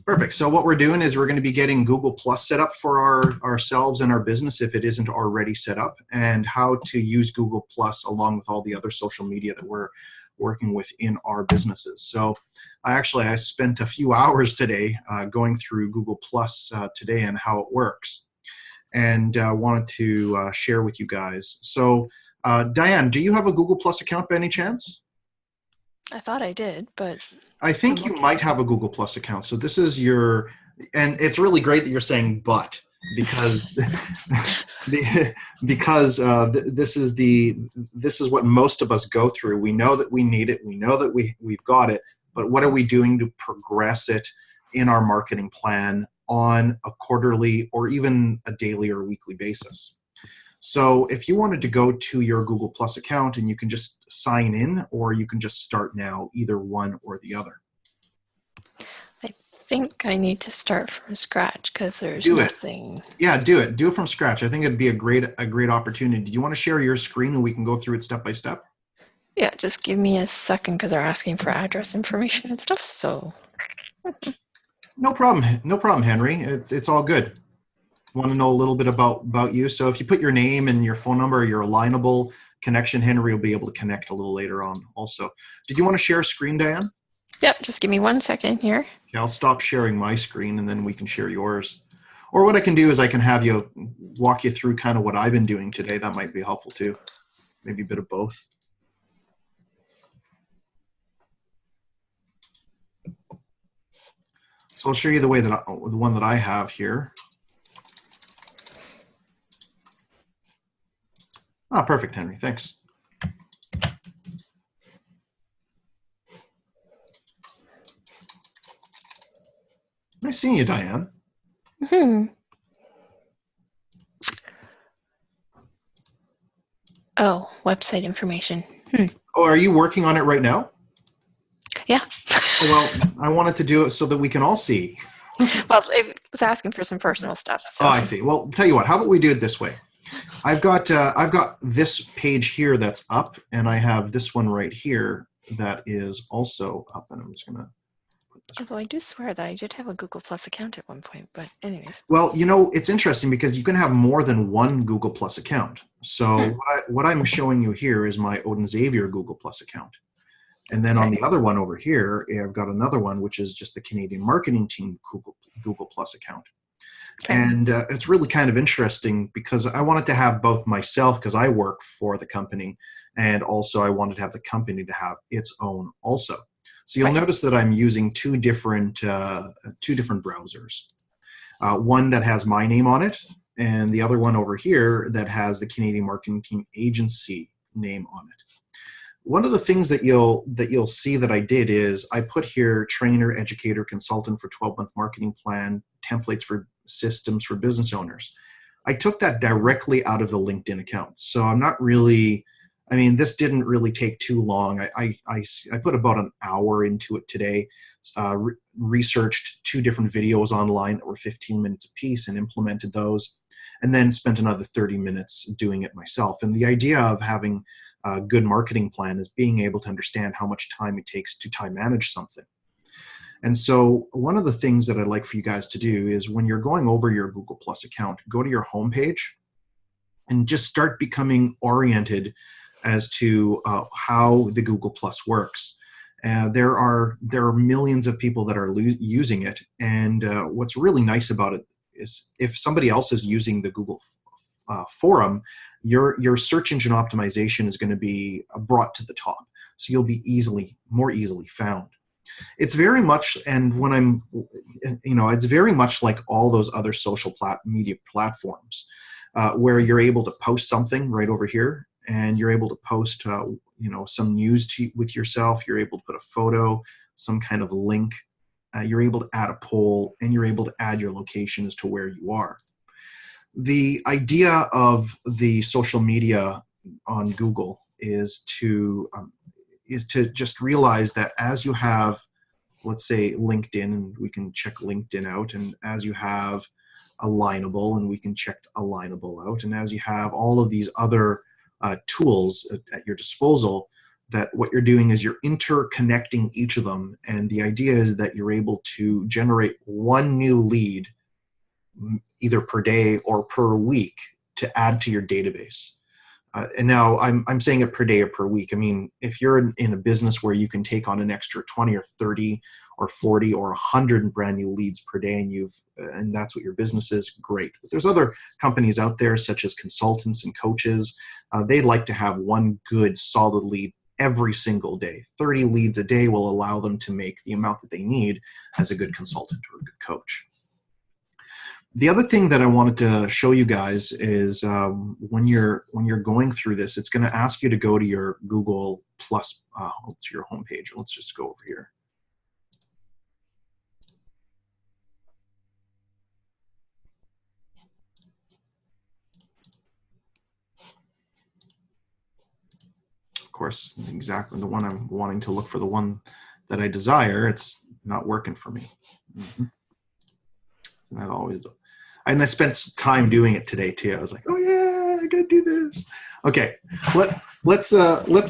Perfect. So what we're doing is we're going to be getting Google Plus set up for ourselves and our business if it isn't already set up, and how to use Google Plus along with all the other social media that we're working with in our businesses. So I spent a few hours today going through Google Plus today and how it works, and wanted to share with you guys. So Diane, do you have a Google Plus account by any chance? I thought I did, but I think you might have a Google Plus account. So this is your, and it's really great that you're saying "but" because this is what most of us go through. We know that we need it. We know that we've got it. But what are we doing to progress it in our marketing plan on a quarterly or even a daily or weekly basis? So if you wanted to go to your Google Plus account, and you can just sign in, or you can just start now, either one or the other. I think I need to start from scratch because there's nothing. Yeah, do it. Do it from scratch. I think it'd be a great opportunity. Do you want to share your screen and we can go through it step by step? Yeah, just give me a second because they're asking for address information and stuff. So no problem, Henry. It's all good. Want to know a little bit about you. So if you put your name and your phone number, your alignable connection, Henry will be able to connect a little later on also. Did you want to share a screen, Diane? Yep, just give me 1 second here. Okay, I'll stop sharing my screen and then we can share yours. Or what I can do is I can have you walk you through kind of what I've been doing today. That might be helpful too. Maybe a bit of both. So I'll show you the one that I have here. Ah, perfect, Henry. Thanks. Nice seeing you, Diane. Oh, website information. Oh, are you working on it right now? Yeah. Well, I wanted to do it so that we can all see. Well, it was asking for some personal stuff. So. Oh, I see. Well, tell you what. How about we do it this way? I've got this page here that's up, and I have this one right here that is also up. And I'm just gonna put this. Although I do swear that I did have a Google Plus account at one point, but anyways. Well, you know, it's interesting because you can have more than one Google Plus account. So what I'm showing you here is my Odin Xavier Google Plus account. And then on the other one over here, I've got another one, which is just the Canadian Marketing Team Google Plus account. Okay. And it's really kind of interesting because I wanted to have both myself, because I work for the company, and also I wanted to have the company to have its own also. So you'll notice that I'm using two different browsers. One that has my name on it, and the other one over here that has the Canadian Marketing Team Agency name on it. One of the things that you'll see that I did is I put here trainer, educator, consultant for 12-month marketing plan, templates for systems for business owners. I took that directly out of the LinkedIn account. So I'm not really, I mean, this didn't really take too long. I put about an hour into it today, researched 2 different videos online that were 15 minutes a piece and implemented those, and then spent another 30 minutes doing it myself. And the idea of having a good marketing plan is being able to understand how much time it takes to time manage something. And so one of the things that I'd like for you guys to do is when you're going over your Google Plus account, go to your homepage and just start becoming oriented as to how the Google Plus works. There are millions of people that are using it. And what's really nice about it is if somebody else is using the Google forum, your search engine optimization is going to be brought to the top. So you'll be more easily found. It's very much, and when it's very much like all those other social media platforms where you're able to post something right over here, and you're able to post, some news with yourself. You're able to put a photo, some kind of link. You're able to add a poll, and you're able to add your location as to where you are. The idea of the social media on Google is to just realize that as you have, let's say, LinkedIn, and we can check LinkedIn out, and as you have Alignable, and we can check Alignable out, and as you have all of these other tools at your disposal, that what you're doing is you're interconnecting each of them. And the idea is that you're able to generate one new lead either per day or per week to add to your database. And now I'm saying it per day or per week. I mean, if you're in a business where you can take on an extra 20 or 30 or 40 or 100 brand new leads per day, and that's what your business is, great. But there's other companies out there, such as consultants and coaches. They like to have one good solid lead every single day. 30 leads a day will allow them to make the amount that they need as a good consultant or a good coach. The other thing that I wanted to show you guys is when you're going through this, it's going to ask you to go to your Google Plus, to your homepage. Let's just go over here. Of course, exactly the one I'm wanting to look for, the one that I desire, it's not working for me. That always. And I spent some time doing it today too. I was like, oh yeah, I gotta do this. Okay, let's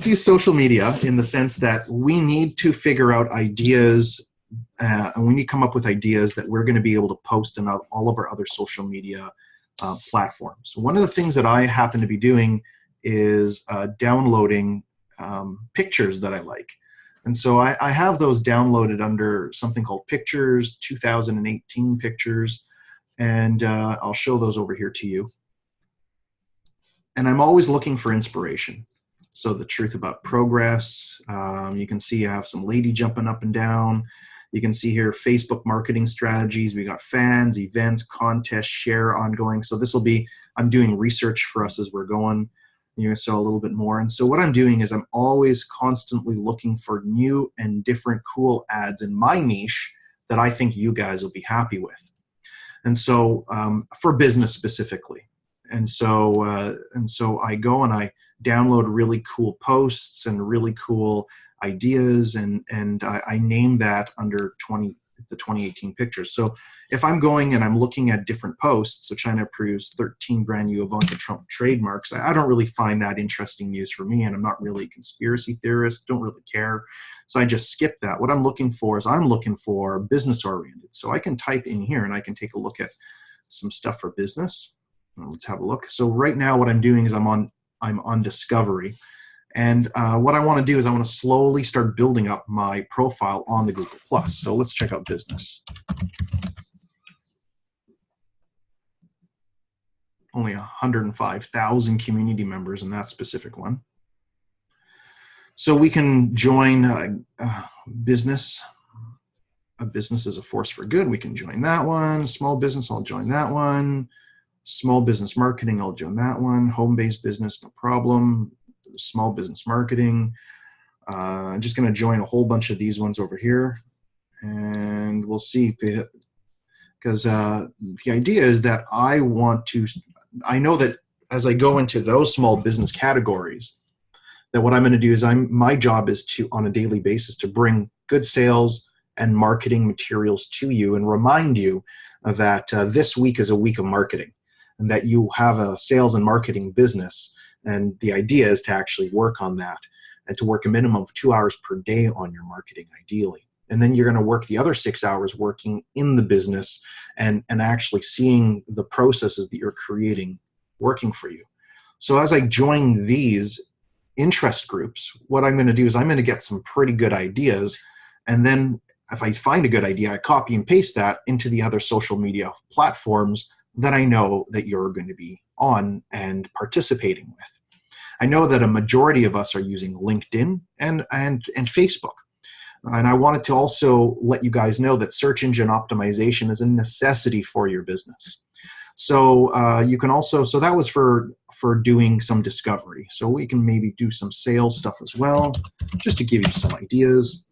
do social media in the sense that we need to figure out ideas, and we need to come up with ideas that we're going to be able to post on all of our other social media platforms. One of the things that I happen to be doing is downloading pictures that I like. And so I have those downloaded under something called Pictures, 2018 Pictures. And I'll show those over here to you. And I'm always looking for inspiration. So the truth about progress, you can see I have some lady jumping up and down. You can see here Facebook marketing strategies. We got fans, events, contests, share, ongoing. So this will be, I'm doing research for us as we're going. You're going to saw a little bit more. And so what I'm doing is I'm always constantly looking for new and different cool ads in my niche that I think you guys will be happy with. And so for business specifically. And so I go and I download really cool posts and really cool ideas, and I name that under the 2018 Pictures. So if I'm going and I'm looking at different posts, so China approves 13 brand new Ivanka Trump trademarks, I don't really find that interesting news for me, and I'm not really a conspiracy theorist, don't really care. So I just skip that. What I'm looking for is I'm looking for business oriented. So I can type in here and I can take a look at some stuff for business. Let's have a look. So right now what I'm doing is I'm on Discovery. And what I want to do is I want to slowly start building up my profile on the Google+. So let's check out business. Only 105,000 community members in that specific one. So we can join business. A business is a force for good. We can join that one. Small business, I'll join that one. Small business marketing, I'll join that one. Home-based business, no problem. Small business marketing. I'm just going to join a whole bunch of these ones over here, and we'll see. Because the idea is that I know that as I go into those small business categories, that what I'm going to do is my job is to, on a daily basis, to bring good sales and marketing materials to you and remind you that this week is a week of marketing and that you have a sales and marketing business. And the idea is to actually work on that and to work a minimum of 2 hours per day on your marketing, ideally. And then you're going to work the other 6 hours working in the business and actually seeing the processes that you're creating working for you. So as I join these interest groups, what I'm going to do is I'm going to get some pretty good ideas. And then if I find a good idea, I copy and paste that into the other social media platforms that I know that you're going to be on and participating with. I know that a majority of us are using LinkedIn and Facebook. And I wanted to also let you guys know that search engine optimization is a necessity for your business. So you can also, so that was for doing some discovery. So we can maybe do some sales stuff as well, just to give you some ideas.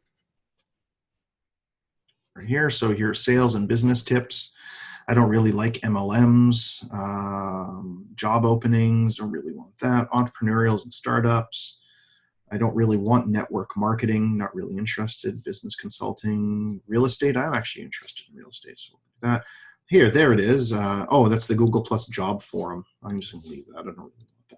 Right here, so here's sales and business tips. I don't really like MLMs, job openings, don't really want that. Entrepreneurials and startups. I don't really want network marketing, not really interested. Business consulting, real estate, I'm actually interested in real estate. So that here, there it is. Oh, that's the Google Plus job forum. I'm just gonna leave that, I don't really want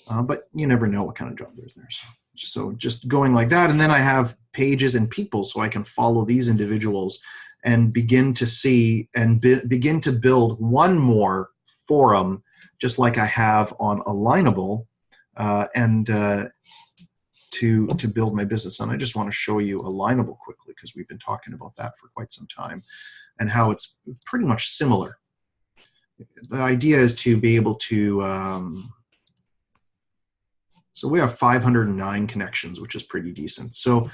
that. But you never know what kind of job there's there, so So just going like that. And then I have pages and people, so I can follow these individuals and begin to see and begin to build one more forum, just like I have on Alignable, to build my business. And I just want to show you Alignable quickly, because we've been talking about that for quite some time and how it's pretty much similar. The idea is to be able to, so we have 509 connections, which is pretty decent. So,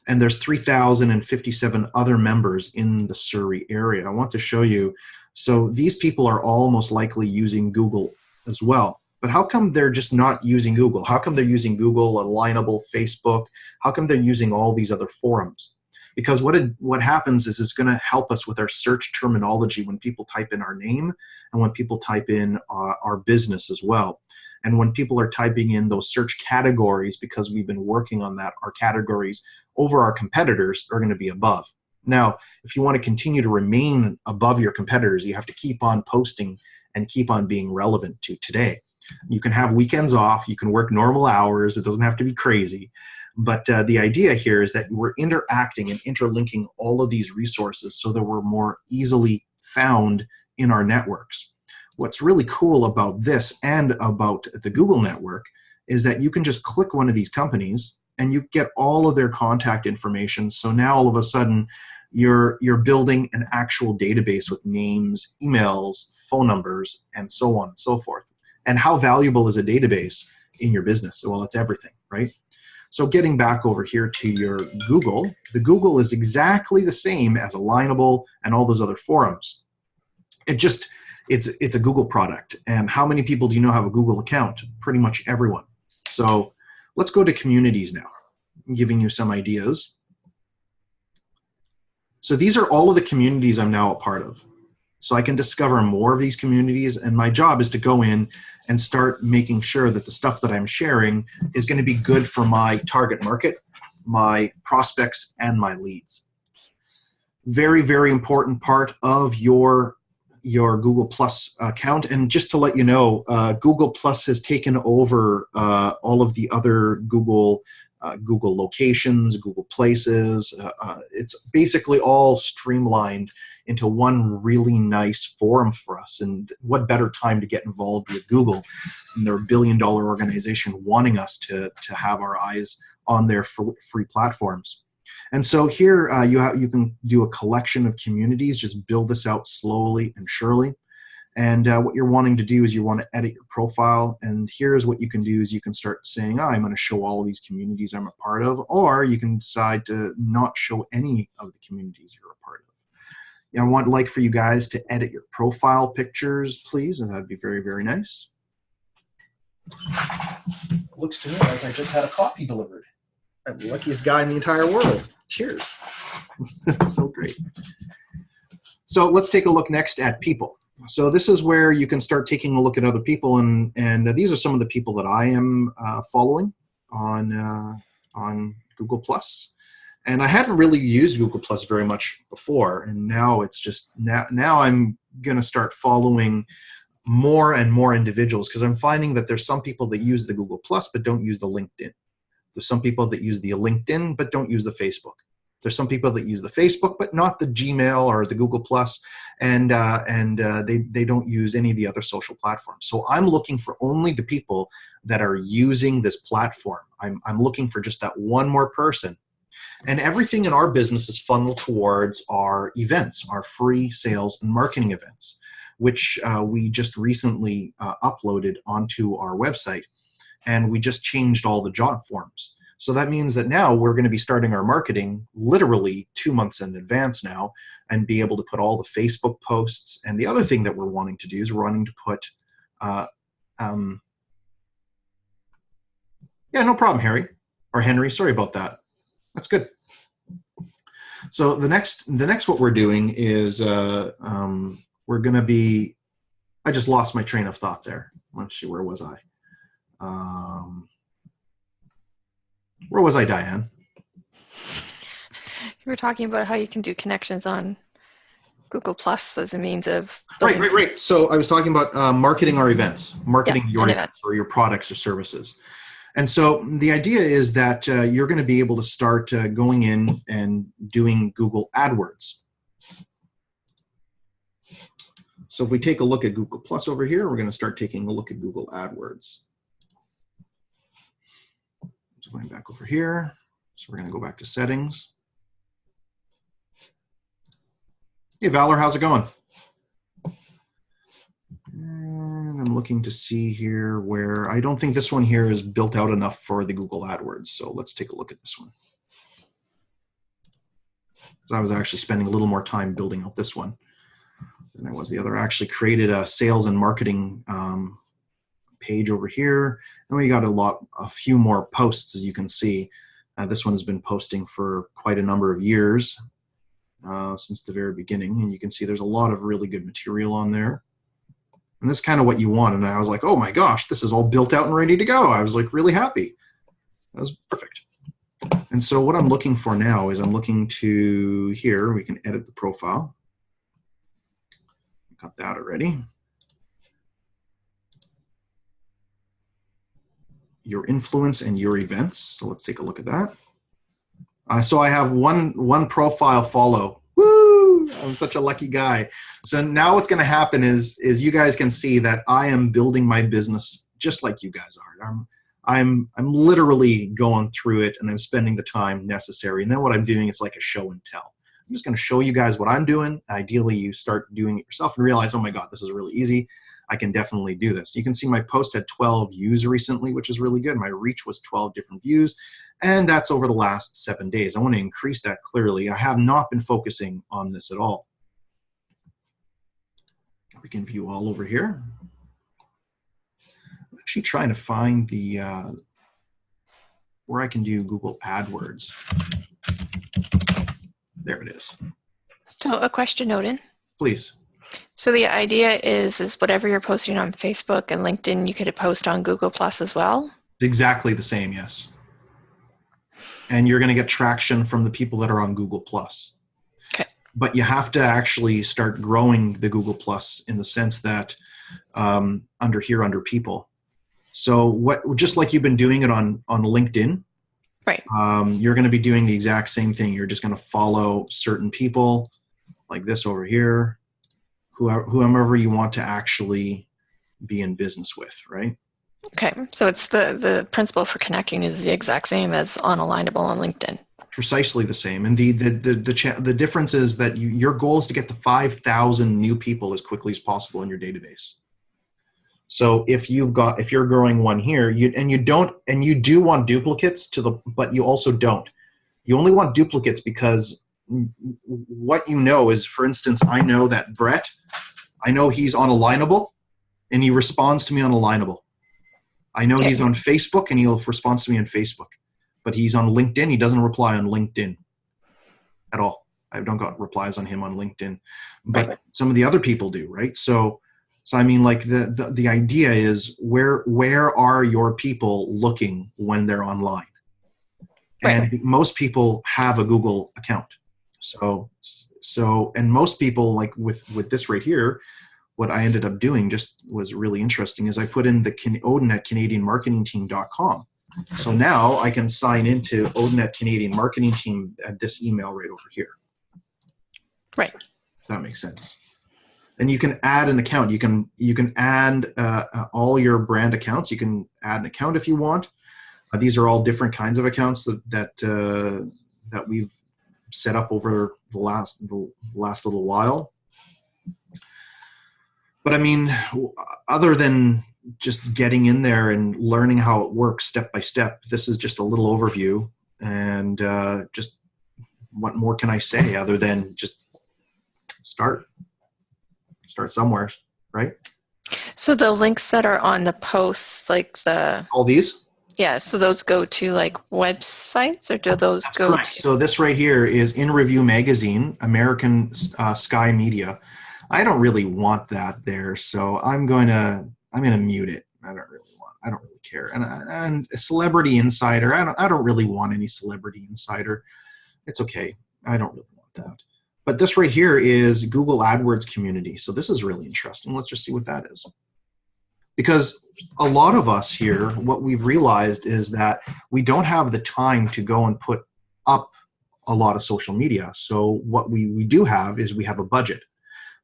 and there's 3,057 other members in the Surrey area. I want to show you, so these people are all most likely using Google as well. But how come they're just not using Google? How come they're using Google, Alignable, Facebook? How come they're using all these other forums? Because what happens is it's going to help us with our search terminology when people type in our name and when people type in our business as well. And when people are typing in those search categories, because we've been working on that, our categories over our competitors are going to be above. Now, if you want to continue to remain above your competitors, you have to keep on posting and keep on being relevant to today. You can have weekends off, you can work normal hours, it doesn't have to be crazy. But the idea here is that we're interacting and interlinking all of these resources so that we're more easily found in our networks. What's really cool about this and about the Google network is that you can just click one of these companies and you get all of their contact information. So now all of a sudden you're building an actual database with names, emails, phone numbers, and so on and so forth. And how valuable is a database in your business? Well, it's everything, right? So getting back over here to your Google, the Google is exactly the same as Alignable and all those other forums. It's a Google product. And how many people do you know have a Google account? Pretty much everyone. So let's go to communities now. I'm giving you some ideas. So these are all of the communities I'm now a part of. So I can discover more of these communities, and my job is to go in and start making sure that the stuff that I'm sharing is going to be good for my target market, my prospects, and my leads. Very, very important part of your Google Plus account. And just to let you know, Google Plus has taken over all of the other Google locations, Google Places. It's basically all streamlined into one really nice forum for us. And what better time to get involved with Google? And they're a billion-dollar organization wanting us to have our eyes on their free platforms. And so here you can do a collection of communities, just build this out slowly and surely. And what you're wanting to do is you want to edit your profile. And here's what you can do is you can start saying, oh, I'm going to show all of these communities I'm a part of, or you can decide to not show any of the communities you're a part of. I would like for you guys to edit your profile pictures, please, and that'd be very, very nice. Looks to me like I just had a coffee delivered. I'm the luckiest guy in the entire world. Cheers. That's so great. So let's take a look next at people. So this is where you can start taking a look at other people, and these are some of the people that I am following on Google+. And I hadn't really used Google Plus very much before, and now it's just now I'm going to start following more and more individuals, because I'm finding that there's some people that use the Google Plus but don't use the LinkedIn. There's some people that use the LinkedIn but don't use the Facebook. There's some people that use the Facebook but not the Gmail or the Google Plus, and they don't use any of the other social platforms. So I'm looking for only the people that are using this platform. I'm looking for just that one more person. And everything in our business is funneled towards our events, our free sales and marketing events, which we just recently uploaded onto our website. And we just changed all the job forms. So that means that now we're going to be starting our marketing literally 2 months in advance now, and be able to put all the Facebook posts. And the other thing that we're wanting to do is we're wanting to put, yeah, no problem, Harry, or Henry, sorry about that. That's good. So the next what we're doing is we're going to be, I just lost my train of thought there. Let's see, where was I? Where was I, Diane? You were talking about how you can do connections on Google Plus as a means of right. So I was talking about marketing our events, marketing your events or your products or services. And so the idea is that you're going to be able to start going in and doing Google AdWords. So if we take a look at Google Plus over here, we're going to start taking a look at Google AdWords. So going back over here, so we're going to go back to settings. Hey, Valor, how's it going? And I'm looking to see here where I don't think this one here is built out enough for the Google AdWords. So let's take a look at this one. So I was actually spending a little more time building out this one than I was the other. I actually created a sales and marketing page over here. And we got a few more posts, as you can see. This one has been posting for quite a number of years since the very beginning. And you can see there's a lot of really good material on there. And this is kind of what you want. And I was like, oh my gosh, this is all built out and ready to go. I was like really happy. That was perfect. And so what I'm looking for now is I'm looking to here, we can edit the profile. Got that already. Your influence and your events. So let's take a look at that. So I have one profile follow. Woo! I'm such a lucky guy. So now what's going to happen is you guys can see that I am building my business just like you guys are. I'm literally going through it and I'm spending the time necessary. And then what I'm doing is like a show and tell. I'm just going to show you guys what I'm doing. Ideally, you start doing it yourself and realize, oh my God, this is really easy. I can definitely do this. You can see my post had 12 views recently, which is really good. My reach was 12 different views, and that's over the last 7 days. I want to increase that clearly. I have not been focusing on this at all. We can view all over here. I'm actually trying to find the where I can do Google AdWords. There it is. So a question, Odin. Please. So the idea is whatever you're posting on Facebook and LinkedIn, you could post on Google Plus as well? Exactly the same, yes. And you're going to get traction from the people that are on Google Plus. Okay. But you have to actually start growing the Google Plus in the sense that under people. So just like you've been doing it on LinkedIn, right? You're going to be doing the exact same thing. You're just going to follow certain people like this over here, whomever you want to actually be in business with, right? Okay, so it's the principle for connecting is the exact same as on Alignable on LinkedIn. Precisely the same. And the difference is that your goal is to get to 5,000 new people as quickly as possible in your database. So if you're growing one here, you do want duplicates but you also don't. You only want duplicates because what you know is, for instance, I know that Brett, I know he's on Alignable and he responds to me on Alignable. I know he's on Facebook and he'll respond to me on Facebook, but he's on LinkedIn. He doesn't reply on LinkedIn at all. I don't got replies on him on LinkedIn, but some of the other people do, right? So I mean, like the idea is where are your people looking when they're online? And most people have a Google account. So and most people, like with this right here, what I ended up doing just was really interesting is I put in the Odin at CanadianMarketingTeam.com. So now I can sign into Odin at Canadian Marketing Team at this email right over here. Right. If that makes sense. And you can add an account. You can add all your brand accounts. You can add an account if you want. These are all different kinds of accounts that we've set up over the last little while. But I mean, other than just getting in there and learning how it works step by step, this is just a little overview. And just what more can I say other than just start somewhere, right? So the links that are on the posts, like all these? Yeah, so those go to like websites, or do those That's go correct. So this right here is In Review Magazine, American Sky Media. I don't really want that there, so I'm gonna mute it. I don't really care. And a Celebrity Insider, I don't really want any Celebrity Insider. It's okay. I don't really want that. But this right here is Google AdWords Community. So this is really interesting. Let's just see what that is. Because a lot of us here, what we've realized is that we don't have the time to go and put up a lot of social media. So what we do have is we have a budget.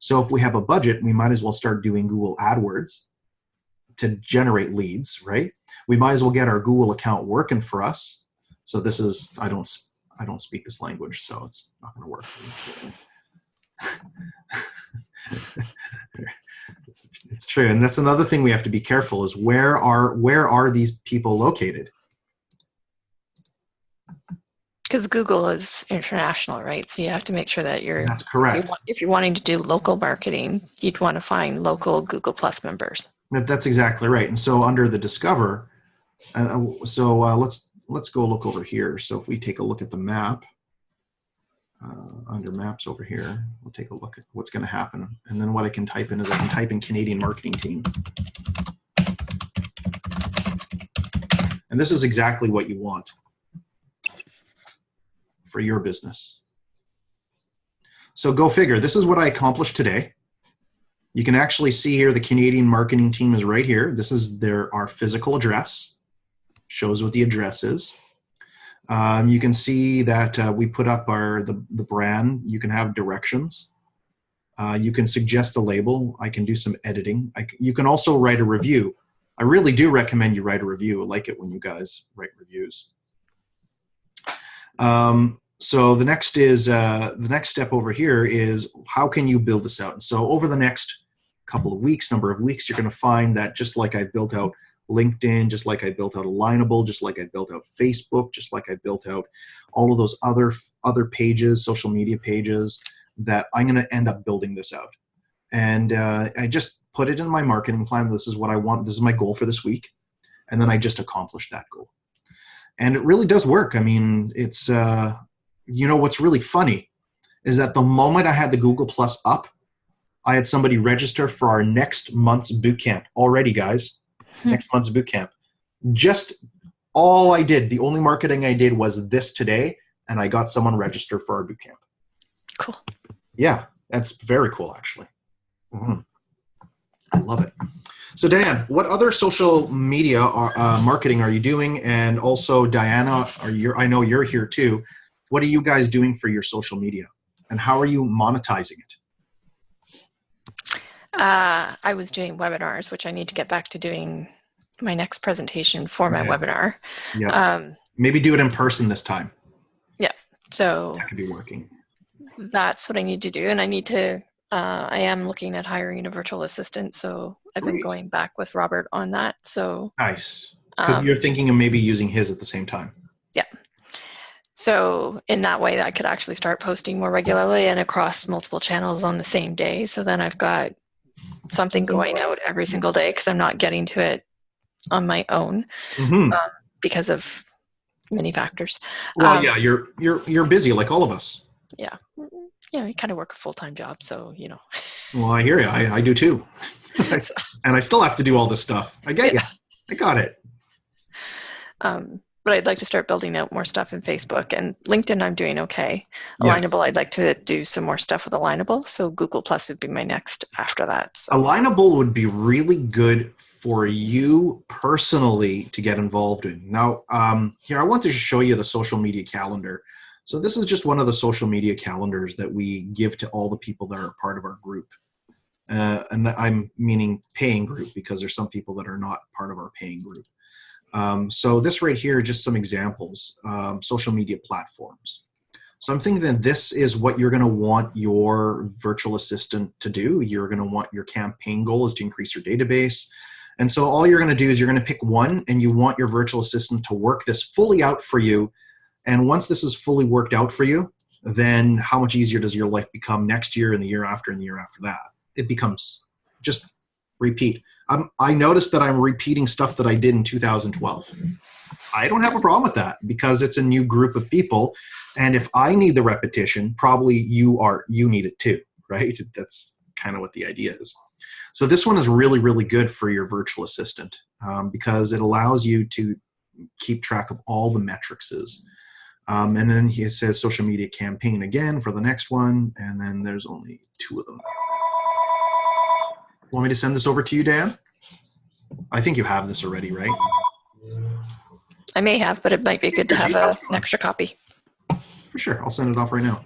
So if we have a budget, we might as well start doing Google AdWords to generate leads, right? We might as well get our Google account working for us. So this is, I don't speak this language, so it's not going to work for me. It's true, and that's another thing we have to be careful is where are these people located? Because Google is international, right? So you have to make sure that That's correct. If you're wanting to do local marketing, you'd want to find local Google Plus members. That's exactly right. And so under the Discover, let's go look over here. So if we take a look at the map, under maps over here, we'll take a look at what's going to happen. And then what I can type in is I can type in Canadian marketing team. And this is exactly what you want for your business. So go figure. This is what I accomplished today. You can actually see here the Canadian marketing team is right here. This is our physical address. Shows what the address is. You can see that we put up the brand. You can have directions. You can suggest a label. I can do some editing. You can also write a review. I really do recommend you write a review. I like it when you guys write reviews. So the next step over here is how can you build this out? And so over the next number of weeks, you're going to find that just like I built out LinkedIn, just like I built out Alignable, just like I built out Facebook, just like I built out all of those other pages, social media pages, that I'm going to end up building this out. And I just put it in my marketing plan. This is what I want. This is my goal for this week. And then I just accomplished that goal. And it really does work. I mean, it's, what's really funny is that the moment I had the Google Plus up, I had somebody register for our next month's boot camp already, guys. Next month's boot camp. Just all I did, the only marketing I did was this today, and I got someone registered for our boot camp. Cool. Yeah, that's very cool, actually. Mm-hmm. I love it. So Dan, what other social media marketing are you doing? And also Diana, I know you're here too. What are you guys doing for your social media? And how are you monetizing it? I was doing webinars, which I need to get back to doing my next presentation for my webinar. Yeah. Maybe do it in person this time. Yeah. So that could be working. That's what I need to do. And I need to, I am looking at hiring a virtual assistant. So I've been going back with Robert on that. So nice. Because you're thinking of maybe using his at the same time. Yeah. So in that way, I could actually start posting more regularly and across multiple channels on the same day. So then I've got something going out every single day because I'm not getting to it on my own because of many factors. Well, yeah, you're busy like all of us. Yeah. Yeah, I kind of work a full-time job, so, Well, I hear you. I do too. And I still have to do all this stuff. I get you. I got it. But I'd like to start building out more stuff in Facebook, and LinkedIn I'm doing okay. Alignable, I'd like to do some more stuff with Alignable, so Google Plus would be my next after that. So. Alignable would be really good for you personally to get involved in. Now, here I want to show you the social media calendar. So this is just one of the social media calendars that we give to all the people that are part of our group. And I'm meaning paying group because there's some people that are not part of our paying group. So this right here are just some examples, social media platforms. So I'm thinking that this is what you're going to want your virtual assistant to do. You're going to want your campaign goal is to increase your database. And so all you're going to do is you're going to pick one, and you want your virtual assistant to work this fully out for you. And once this is fully worked out for you, then how much easier does your life become next year and the year after and the year after that? It becomes just repeat. I noticed that I'm repeating stuff that I did in 2012. I don't have a problem with that because it's a new group of people. And if I need the repetition, probably you need it too, right? That's kind of what the idea is. So this one is really, really good for your virtual assistant because it allows you to keep track of all the metrics. And then it says social media campaign again for the next one. And then there's only 2 of them. Want me to send this over to you, Dan? I think you have this already, right? I may have, but it might be good to have an extra copy. For sure. I'll send it off right now.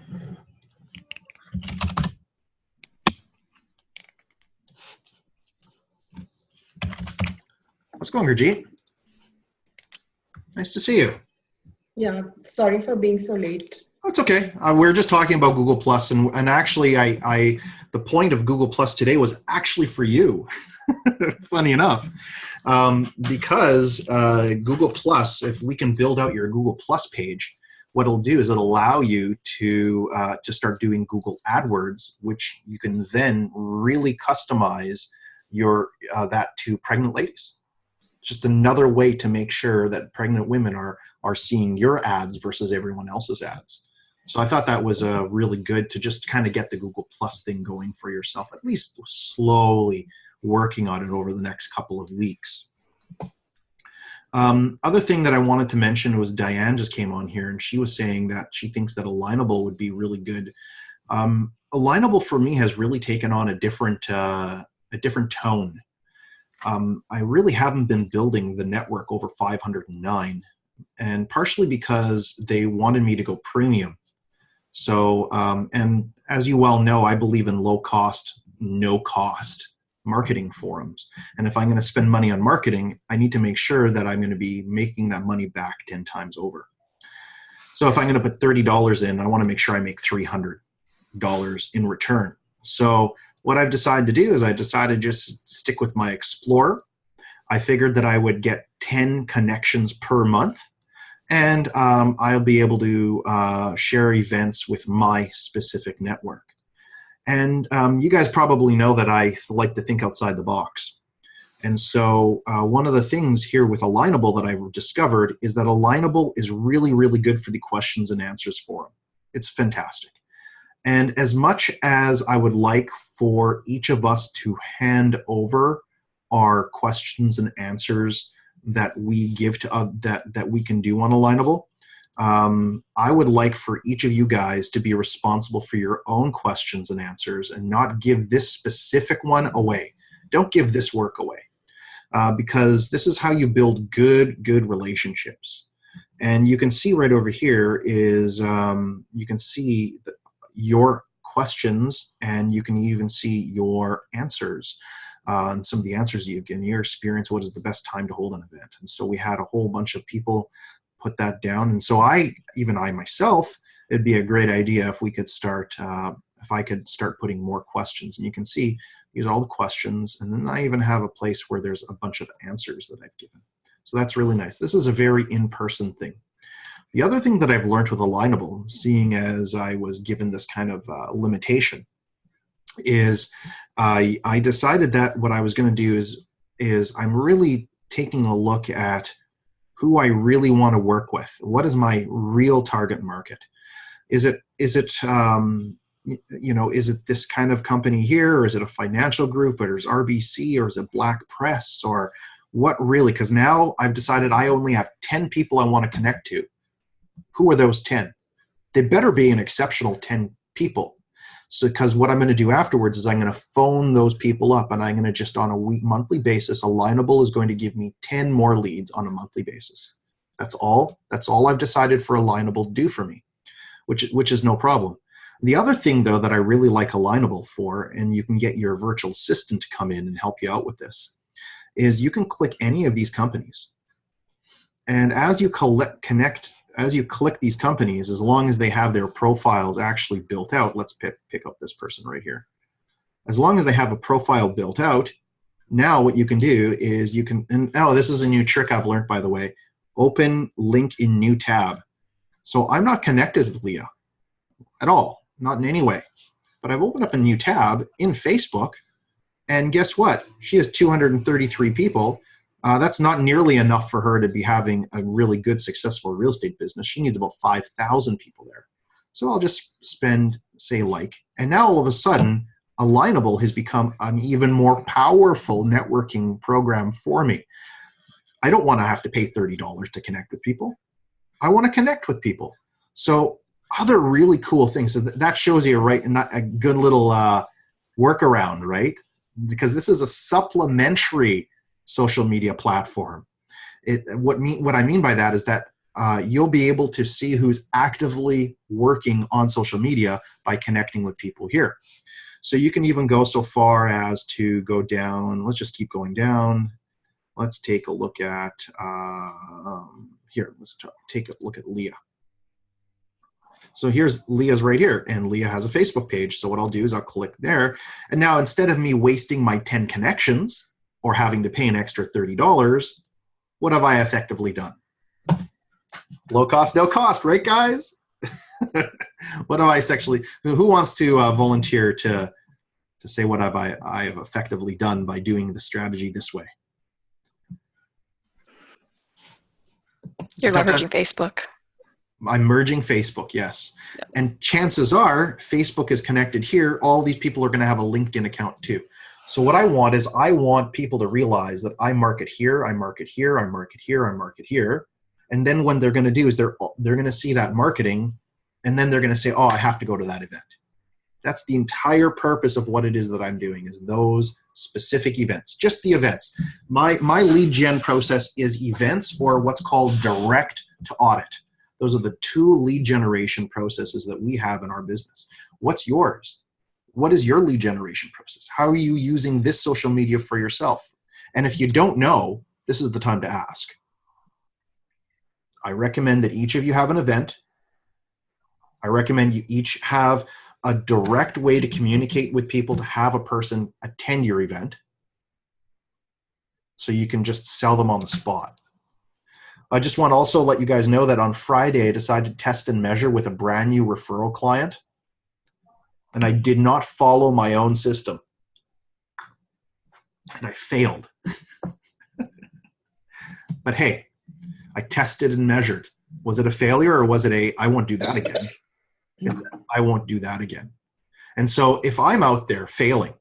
What's going, Gurjeet? Nice to see you. Yeah, sorry for being so late. Oh, it's okay. We're just talking about Google Plus, and actually, the point of Google Plus today was actually for you. Funny enough, because Google Plus, if we can build out your Google Plus page, what it'll do is it'll allow you to start doing Google AdWords, which you can then really customize your that to pregnant ladies. Just another way to make sure that pregnant women are seeing your ads versus everyone else's ads. So I thought that was really good to just kind of get the Google Plus thing going for yourself, at least slowly working on it over the next couple of weeks. Other thing that I wanted to mention was Diane just came on here and she was saying that she thinks that Alignable would be really good. Alignable for me has really taken on a different tone. I really haven't been building the network over 509, and partially because they wanted me to go premium. So, and as you well know, I believe in low cost, no cost marketing forums. And if I'm going to spend money on marketing, I need to make sure that I'm going to be making that money back 10 times over. So if I'm going to put $30 in, I want to make sure I make $300 in return. So what I've decided to do is I decided to just stick with my Explorer. I figured that I would get 10 connections per month, and I'll be able to share events with my specific network. And you guys probably know that I like to think outside the box. And so one of the things here with Alignable that I've discovered is that Alignable is really, really good for the questions and answers forum. It's fantastic. And as much as I would like for each of us to hand over our questions and answers that we give to that we can do on Alignable, I would like for each of you guys to be responsible for your own questions and answers and not give this specific one away. Don't give this work away, because this is how you build good relationships. And you can see right over here is you can see your questions, and you can even see your answers. And some of the answers you give, in your experience, what is the best time to hold an event? And so we had a whole bunch of people put that down. And so I myself, it'd be a great idea if we could start, if I could start putting more questions. And you can see these are all the questions. And then I even have a place where there's a bunch of answers that I've given. So that's really nice. This is a very in-person thing. The other thing that I've learned with Alignable, seeing as I was given this kind of limitation, is I decided that what I was going to do is I'm really taking a look at who I really want to work with. What is my real target market? Is it is it this kind of company here, or is it a financial group, or is RBC, or is it Black Press, or what really? Because now I've decided I only have 10 people I want to connect to. Who are those 10? They better be an exceptional 10 people. So, because what I'm going to do afterwards is I'm going to phone those people up, and I'm going to just on a monthly basis, Alignable is going to give me 10 more leads on a monthly basis. That's all I've decided for Alignable to do for me, which is no problem. The other thing though that I really like Alignable for, and you can get your virtual assistant to come in and help you out with this, is you can click any of these companies. And as you click these companies, as long as they have their profiles actually built out, let's pick up this person right here. As long as they have a profile built out, now what you can do is you can, and oh, this is a new trick I've learned, by the way, open link in new tab. So I'm not connected with Leah at all, not in any way, but I've opened up a new tab in Facebook, and guess what? She has 233 people. That's not nearly enough for her to be having a really good, successful real estate business. She needs about 5,000 people there. So I'll just say like, and now all of a sudden, Alignable has become an even more powerful networking program for me. I don't want to have to pay $30 to connect with people. I want to connect with people. So other really cool things. So that shows you, right, and a good little workaround, right? Because this is a supplementary social media platform. What I mean by that is that you'll be able to see who's actively working on social media by connecting with people here. So you can even go so far as to go down. Let's just keep going down. Let's take a look at here. Let's take a look at Leah. So here's Leah's right here, and Leah has a Facebook page. So what I'll do is I'll click there. And now instead of me wasting my 10 connections or having to pay an extra $30, what have I effectively done? Low cost, no cost, right, guys? What have I actually, who wants to volunteer to say what have I have effectively done by doing the strategy this way? You're leveraging Facebook. I'm merging Facebook, yes. Yep. And chances are Facebook is connected here. All these people are going to have a LinkedIn account too. So what I want is I want people to realize that I market here, I market here, I market here, I market here. And then what they're going to do is they're going to see that marketing, and then they're going to say, oh, I have to go to that event. That's the entire purpose of what it is that I'm doing, is those specific events, just the events. My lead gen process is events, or what's called direct to audit. Those are the two lead generation processes that we have in our business. What's yours? What is your lead generation process? How are you using this social media for yourself? And if you don't know, this is the time to ask. I recommend that each of you have an event. I recommend you each have a direct way to communicate with people, to have a person attend your event, so you can just sell them on the spot. I just want to also let you guys know that on Friday, I decided to test and measure with a brand new referral client, and I did not follow my own system, and I failed. But hey, I tested and measured. Was it a failure, or was it I won't do that again? It's I won't do that again. And so if I'm out there failing,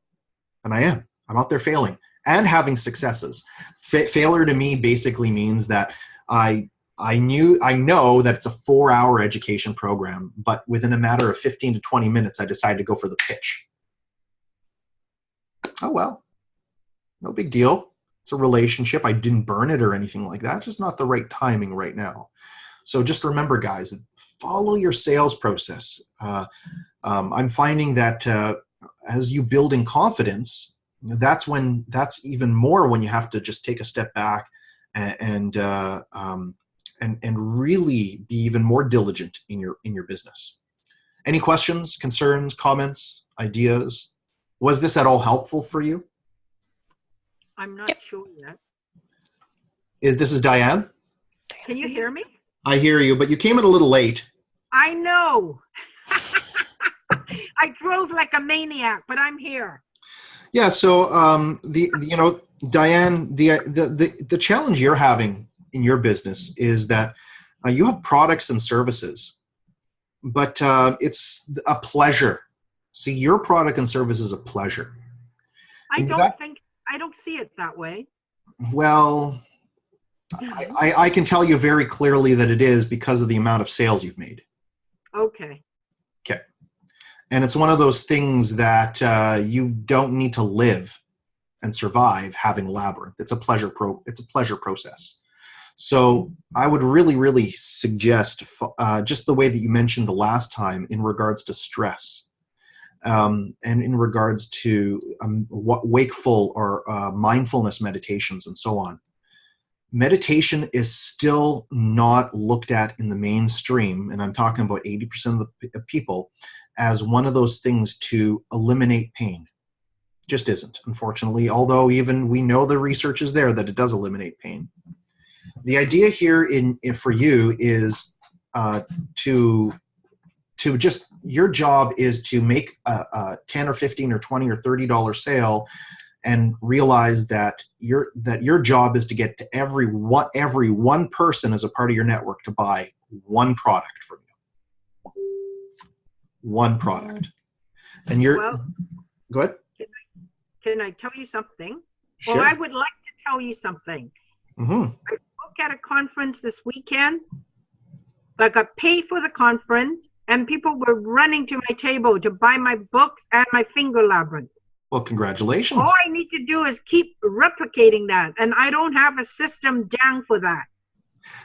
and I'm out there failing and having successes. Failure to me basically means that I know that it's a 4-hour education program, but within a matter of 15 to 20 minutes, I decided to go for the pitch. Oh, well, no big deal. It's a relationship. I didn't burn it or anything like that. It's just not the right timing right now. So just remember, guys, follow your sales process. I'm finding that as you build in confidence, that's even more when you have to just take a step back and really be even more diligent in your business. Any questions, concerns, comments, ideas? Was this at all helpful for you? I'm not sure yet. This is Diane? Can you hear me? I hear you, but you came in a little late. I know. I drove like a maniac, but I'm here. Yeah. So Diane, the challenge you're having in your business is that you have products and services, but it's a pleasure. See, your product and service is a pleasure. I don't see it that way. Well, I can tell you very clearly that it is, because of the amount of sales you've made. Okay. Okay. And it's one of those things that you don't need to live and survive having Labyrinth. It's a pleasure process. So I would really, really suggest just the way that you mentioned the last time in regards to stress, and in regards to wakeful or mindfulness meditations and so on. Meditation is still not looked at in the mainstream, and I'm talking about 80% of the people, as one of those things to eliminate pain. Just isn't, unfortunately, although even we know the research is there that it does eliminate pain. The idea here for you is to just, your job is to make a 10 or 15 or 20 or $30 sale, and realize that your job is to get to every one person as a part of your network to buy one product from you. One product. And go ahead. Can I tell you something? Sure. Well, I would like to tell you something. Mm-hmm. I spoke at a conference this weekend. So I got paid for the conference, and people were running to my table to buy my books and my finger labyrinth. Well, congratulations. All I need to do is keep replicating that, and I don't have a system down for that.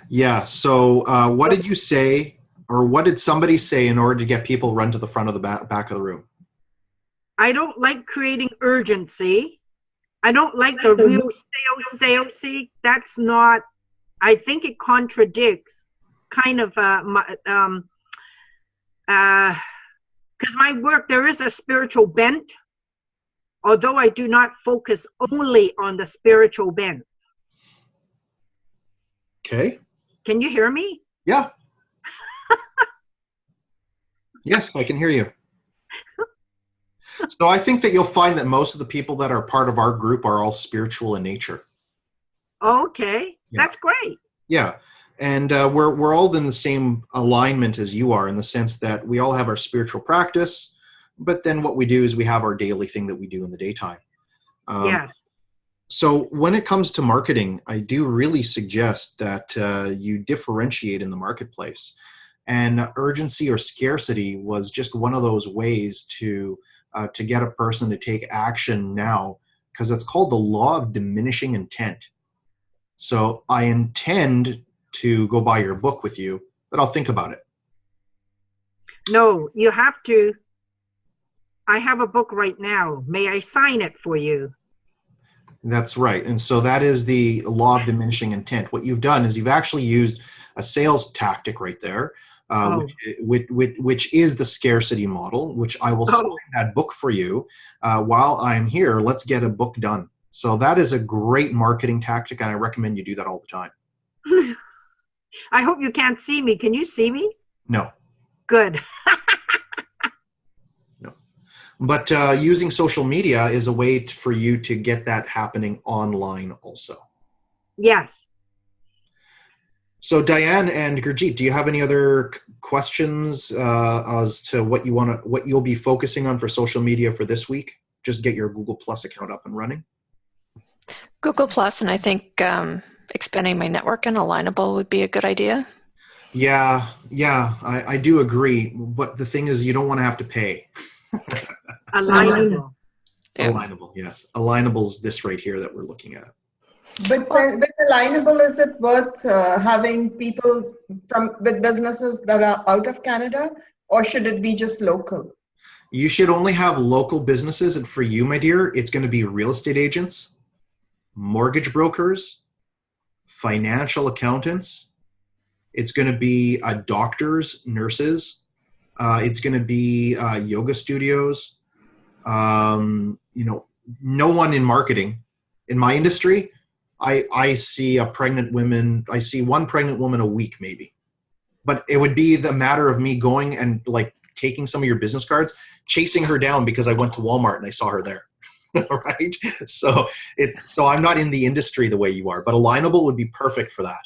Yeah. So what did you say, or what did somebody say in order to get people run to the front of the back of the room? I don't like creating urgency. I don't like the real salesy. That's not, I think it contradicts kind of because my work, there is a spiritual bent, although I do not focus only on the spiritual bent. Okay. Can you hear me? Yeah. Yes, I can hear you. So I think that you'll find that most of the people that are part of our group are all spiritual in nature. Okay, Yeah. that's great. Yeah. And we're all in the same alignment as you are, in the sense that we all have our spiritual practice, but then what we do is we have our daily thing that we do in the daytime. Yes. So when it comes to marketing, I do really suggest that you differentiate in the marketplace. And urgency or scarcity was just one of those ways to get a person to take action now, because it's called the law of diminishing intent. So I intend to go buy your book with you, but I'll think about it. No, you have to. I have a book right now. May I sign it for you? That's right. And so that is the law of diminishing intent. What you've done is you've actually used a sales tactic right there, which is the scarcity model, which I will sign that book for you while I'm here. Let's get a book done. So that is a great marketing tactic, and I recommend you do that all the time. I hope you can't see me. Can you see me? No. Good. No. But using social media is a way for you to get that happening online also. Yes. So Diane and Gurjeet, do you have any other questions as to what you'll be focusing on for social media for this week? Just get your Google Plus account up and running. Google Plus, and I think expanding my network and Alignable would be a good idea. Yeah, I do agree. But the thing is, you don't want to have to pay. Alignable. Yeah. Alignable, yes. Alignable's this right here that we're looking at. But with Alignable, is it worth having people with businesses that are out of Canada, or should it be just local? You should only have local businesses, and for you, my dear, it's going to be real estate agents, mortgage brokers, financial accountants. It's going to be doctors, nurses. It's going to be yoga studios. No one in marketing. In my industry, I see one pregnant woman a week maybe. But it would be the matter of me going and like taking some of your business cards, chasing her down because I went to Walmart and I saw her there. Right? So I'm not in the industry the way you are, but Alignable would be perfect for that.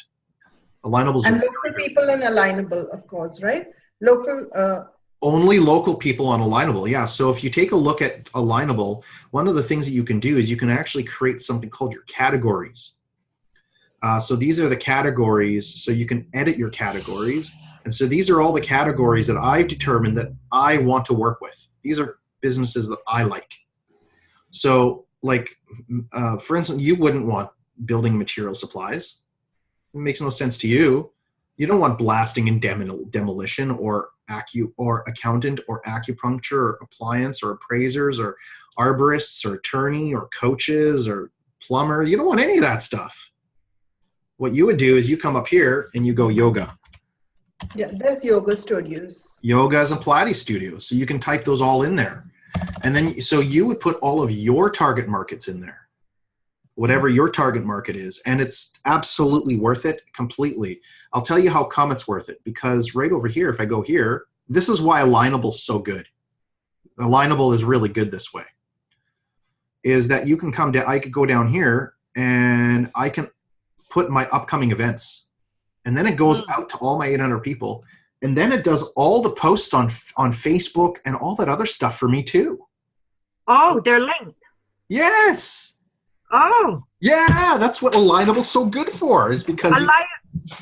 Alignable's and local people in Alignable, of course, right? Local. Only local people on Alignable, yeah. So if you take a look at Alignable, one of the things that you can do is you can actually create something called your categories. So these are the categories, so you can edit your categories. And so these are all the categories that I've determined that I want to work with. These are businesses that I like. So like, for instance, you wouldn't want building material supplies. It makes no sense to you. You don't want blasting and demolition or accountant or acupuncture or appliance or appraisers or arborists or attorney or coaches or plumber. You don't want any of that stuff. What you would do is you come up here and you go yoga. Yeah, there's yoga studios. Yogas and Pilates studios. So you can type those all in there. And then, so you would put all of your target markets in there, whatever your target market is. And it's absolutely worth it completely. I'll tell you how come it's worth it, because right over here, if I go here, this is why Alignable is so good. Alignable is really good this way, is that you can come down, I could go down here and I can put my upcoming events, and then it goes out to all my 800 people. And then it does all the posts on Facebook and all that other stuff for me too. Oh, they're linked. Yes. Oh. Yeah, that's what Alignable's so good for, is because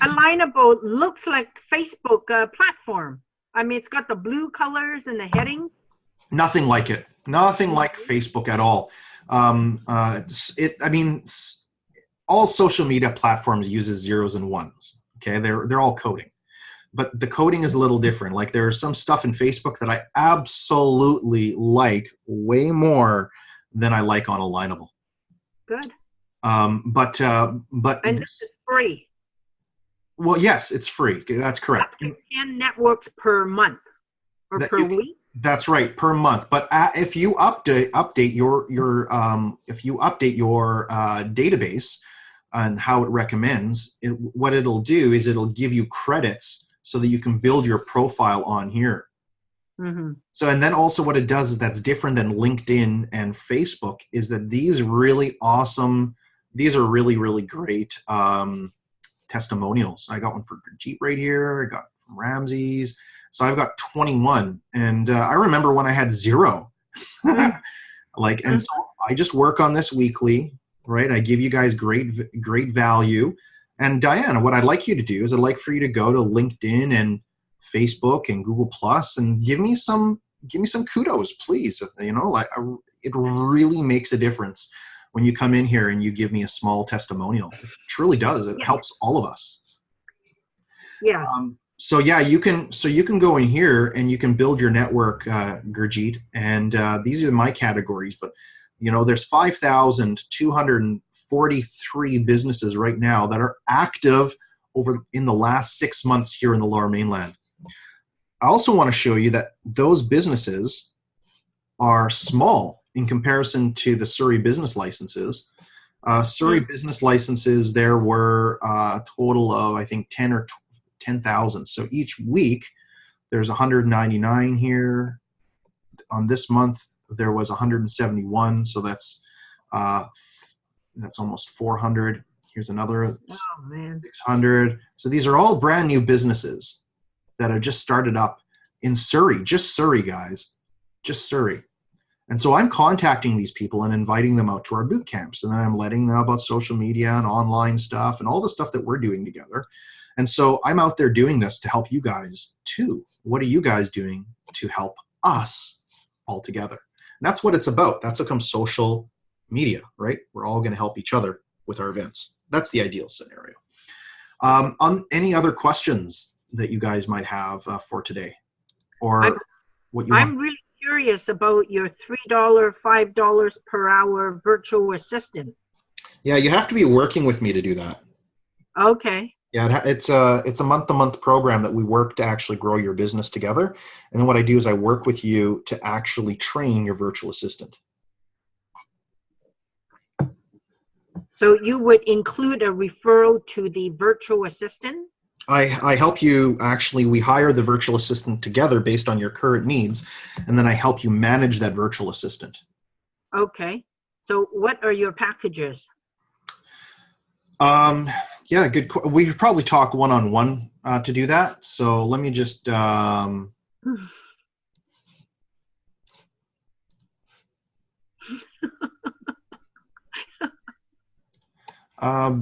Alignable looks like Facebook platform. I mean, it's got the blue colors and the heading. Nothing like it. Nothing like Facebook at all. All social media platforms uses zeros and ones. Okay, they're all coding, but the coding is a little different. Like there's some stuff in Facebook that I absolutely like way more than I like on Alignable. Good. But And this is free. Well, yes, it's free. That's correct. Up to 10 networks per month or per week. That's right, per month. But if you update your database and how it recommends, what it'll do is it'll give you credits so that you can build your profile on here. Mm-hmm. So, and then also what it does is that's different than LinkedIn and Facebook is that these really awesome, these are really, really great testimonials. I got one for Gurjeet right here. I got from Ramsey's. So I've got 21. And I remember when I had 0. And so I just work on this weekly, right? I give you guys great value. And Diana, what I'd like you to do is I'd like for you to go to LinkedIn and Facebook and Google Plus and give me some kudos, please. You know, it really makes a difference when you come in here and you give me a small testimonial. It truly does. It helps all of us. Yeah. So yeah, you can go in here and you can build your network, Gurjeet, and these are my categories. But you know, there's 5,243 businesses right now that are active in the last 6 months here in the Lower Mainland. I also want to show you that those businesses are small in comparison to the Surrey business licenses. Surrey business licenses, there were a total of, I think, 10,000. So each week, there's 199 here. On this month, there was 171. So that's almost 400. Here's another 600. So these are all brand new businesses that have just started up in Surrey. Just Surrey, guys. Just Surrey. And so I'm contacting these people and inviting them out to our boot camps. And then I'm letting them know about social media and online stuff and all the stuff that we're doing together. And so I'm out there doing this to help you guys too. What are you guys doing to help us all together? And that's what it's about. That's what comes social media, right? We're all going to help each other with our events. That's the ideal scenario. On any other questions that you guys might have for today, or what you want? I'm really curious about your $3, $5 per hour virtual assistant. Yeah, you have to be working with me to do that. Okay. Yeah, it's a month-to-month program that we work to actually grow your business together. And then what I do is I work with you to actually train your virtual assistant. So you would include a referral to the virtual assistant? I help you, actually, we hire the virtual assistant together based on your current needs, and then I help you manage that virtual assistant. Okay. So what are your packages? Yeah, good. We could probably talk one-on-one to do that. So let me just...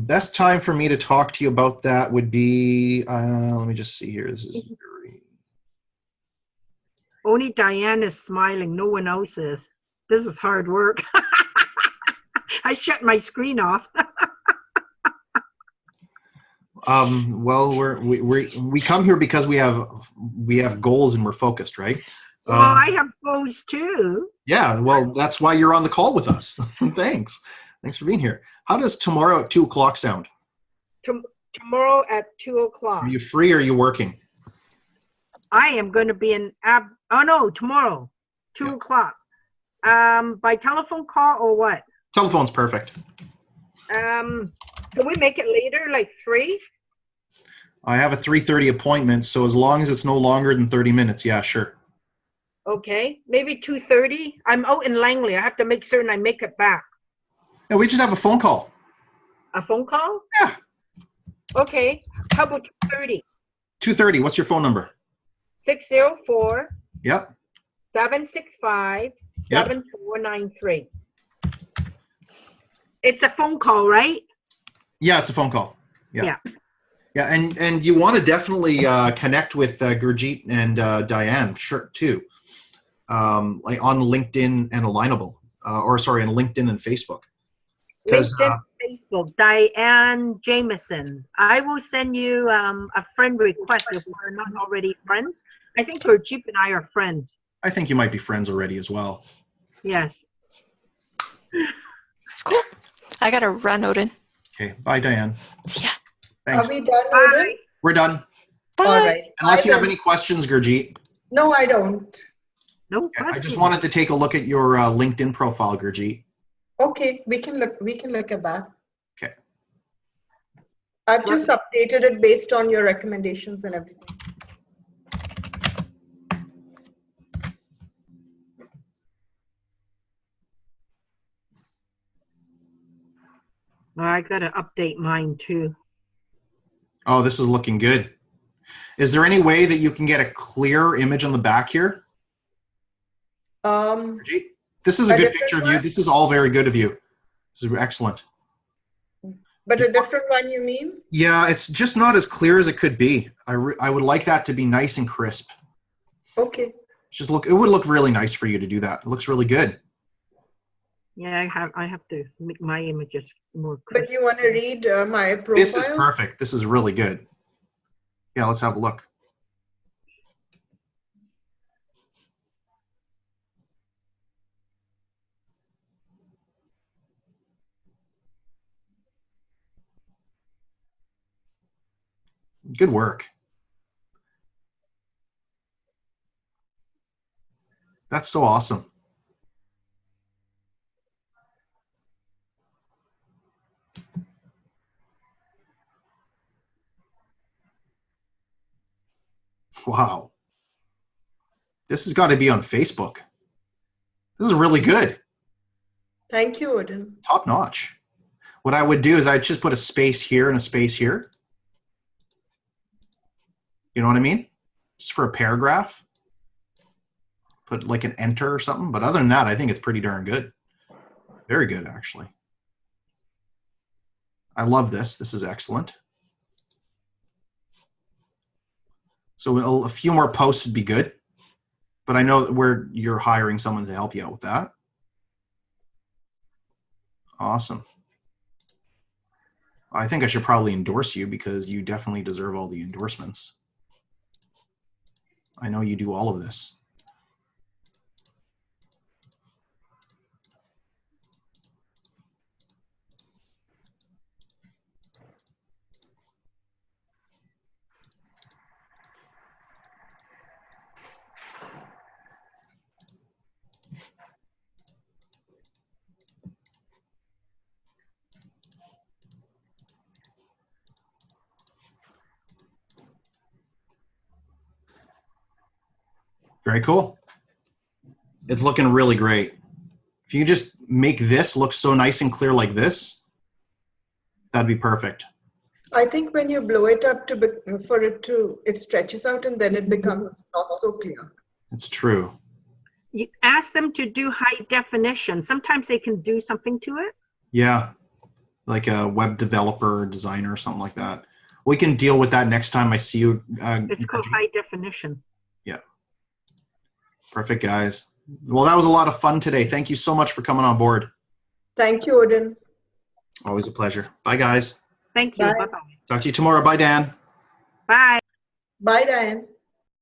best time for me to talk to you about that would be, let me just see here. This is very... Only Diane is smiling. No one else is. This is hard work. I shut my screen off. Well, we come here because we have goals and we're focused, right? Well, I have goals too. Yeah, well, that's why you're on the call with us. Thanks for being here. How does tomorrow at 2:00 sound? Tomorrow at 2:00. Are you free or are you working? I am going to be tomorrow, 2:00. By telephone call or what? Telephone's perfect. Can we make it later, like 3? I have a 3:30 appointment, so as long as it's no longer than 30 minutes, yeah, sure. Okay, maybe 2:30. I'm out in Langley. I have to make certain I make it back. Yeah, we just have a phone call. A phone call? Yeah. Okay. How about 2:30? 2:30. What's your phone number? 604. Yep. 765. Yep. 7493. It's a phone call, right? Yeah, it's a phone call. Yeah. Yeah, and you want to definitely connect with Gurjeet and Diane, sure, too. like on LinkedIn and Alignable, or sorry, on LinkedIn and Facebook. 'Cause, LinkedIn, Facebook, Diane Jameson. I will send you a friend request if we're not already friends. I think Gurjeep and I are friends. I think you might be friends already as well. Yes. Cool. I gotta run, Odin. Okay, bye, Diane. Yeah. Thanks. Are we done, Bye. Odin? We're done. Bye. All right. Unless you have Bye any questions, Gurjeet. then. No, I don't. No I just question. wanted to take a look at your LinkedIn profile, Gurjeet. Okay, we can look at that. Okay. I've just updated it based on your recommendations and everything. I gotta update mine too. Oh, this is looking good. Is there any way that you can get a clear image on the back here? Gurjeet? This is a A good different picture of you. one? This is all very good of you. This is excellent. But a different one, you mean? Yeah, it's just not as clear as it could be. I would like that to be nice and crisp. Okay. Just look, it would look really nice for you to do that. It looks really good. Yeah, I have to make my images more But crisp. you want to read my profile? This is perfect. This is really good. Yeah, let's have a look. Good work. That's so awesome. Wow. This has got to be on Facebook. This is really good. Thank you, Odin. Top notch. What I would do is I'd just put a space here and a space here. You know what I mean? Just for a paragraph. Put like an enter or something. But other than that, I think it's pretty darn good. Very good, actually. I love this. This is excellent. So a few more posts would be good. But I know where you're hiring someone to help you out with that. Awesome. I think I should probably endorse you because you definitely deserve all the endorsements. I know you do all of this. Very cool. It's looking really great. If you just make this look so nice and clear like this, that'd be perfect. I think when you blow it up for it stretches out and then it becomes not so clear. It's true. You ask them to do high definition. Sometimes they can do something to it. Yeah. Like a web developer or designer or something like that. We can deal with that next time I see you. It's called high definition. Yeah. Perfect, guys. Well, that was a lot of fun today. Thank you so much for coming on board. Thank you, Odin. Always a pleasure. Bye, guys. Thank you. Bye. Bye-bye. Talk to you tomorrow. Bye, Dan. Bye. Bye, Diane.